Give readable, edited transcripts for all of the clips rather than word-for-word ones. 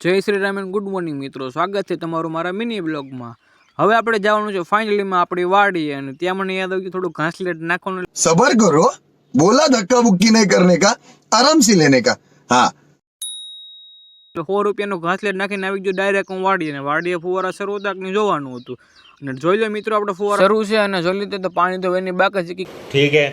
જય Shri Ram and good morning મિત્રો, સ્વાગત છે તમારું મારા મિની બ્લોગમાં। હવે આપણે જવાનું છે ફાઇનલીમાં આપણી વાડી, અને ત્યાં મને યાદ આવ્યું કે થોડું ઘાસલેટ નાખવાનું। सबर करो, बोला धक्का बुक्की नहीं करने का, आराम से लेने का। हाँ 100 રૂપિયાનું ઘાસલેટ નાખીને આવી ગયો ડાયરેક્ટ હું વાડીએ, અને વાડીએ ફુવારા શરૂ હતા કે જોવાનું હતું। અને જોઈ લો મિત્રો, આપણે ફુવારા શરૂ છે અને જોઈ લીધું તો પાણી તો એની બાક જ ठीक है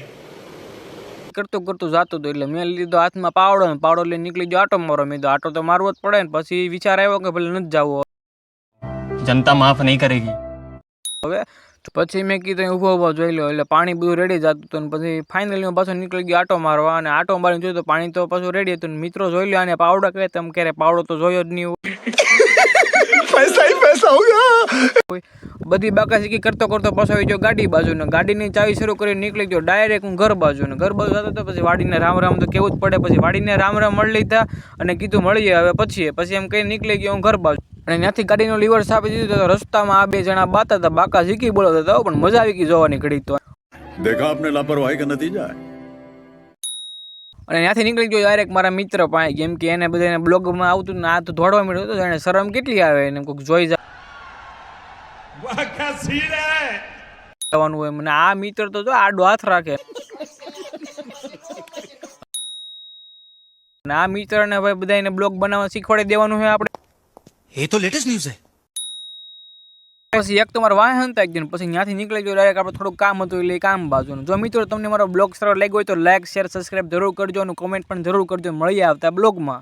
કરતો જતો હતો, એટલે મેં લીધો હાથમાં પાવડો, ને પાવડો લઈને નીકળી ગયો આટો મારો। મેં તો આટો તો મારવો જ પડે ને, પછી વિચાર આવ્યો કે ભલે નથી જવો, जनता माफ नहीं करेगी। હવે પછી મેં કીધું ઊભો જોઈ લો, એટલે પાણી બધું રેડી જતું હતું। ને પછી ફાઇનલી પાછો નીકળી ગયો આટો મારવા, અને આટો મારીને જોયું તો પાણી તો પાછું રેડી હતું। ને મિત્રો જોઈ લો, આને પાવડો કહે તમે ક્યારે પાવડો તો જોયો જ નહીં पैसा ही पैसा होगा। હોય। બધી બાકાશીકી કરતો પાછો આવી ગયો ગાડી બાજુ, ને ગાડીની ચાવી શરૂ કરીને નીકળી ગયો ડાયરેક્ટ હું ઘર બાજુ। ને ઘર બાજુ જતો તો પછી વાડીને રામ તો કેવું જ પડે, પછી વાડીને રામ મળી લીધા અને કીધું મળીએ હવે પછી એમ કઈ નીકળી ગયો હું ઘર બાજુ। અને ત્યાંથી ગાડીનું લીવર આપી દીધું તો રસ્તામાં આ બે જણા બાતા હતા, બાકા ઝીકી બોલતા હતા, પણ મજા આવી ગઈ જોવાની ઘડી તો। देखा आपने लापरवाही का नतीजा है। અને ત્યાંથી નીકળી ગયો ડાયરેક્ટ મારા મિત્ર પાસે, કેમ કે એને બધાને બ્લોગમાં આવતું ને આ તો દોડવા મળ્યો હતો, એને શરમ કેટલી આવે, એને કોઈક જોઈ જવાનું હોય। મને આ મિત્ર તો જો આડો હાથ રાખે, અને આ મિત્ર ને ભાઈ બધાને બ્લોગ બનાવવા શીખવાડી દેવાનું હોય આપણે। ये तो लेटेस्ट न्यूज़ है। પછી એક તો મારા વાહન હતા એકદમ, પછી ત્યાંથી નીકળી ગયો ડાયરેક્ટ આપણે થોડું કામ હતું એટલે કામ બાજુનું। જો મિત્રો તમને મારો બ્લોગ સારો લાગ્યો હોય તો લાઈક શેર સબસ્ક્રાઇબ જરૂર કરજો, અને કોમેન્ટ પણ જરૂર કરજો। મળીએ આવતા બ્લોગમાં।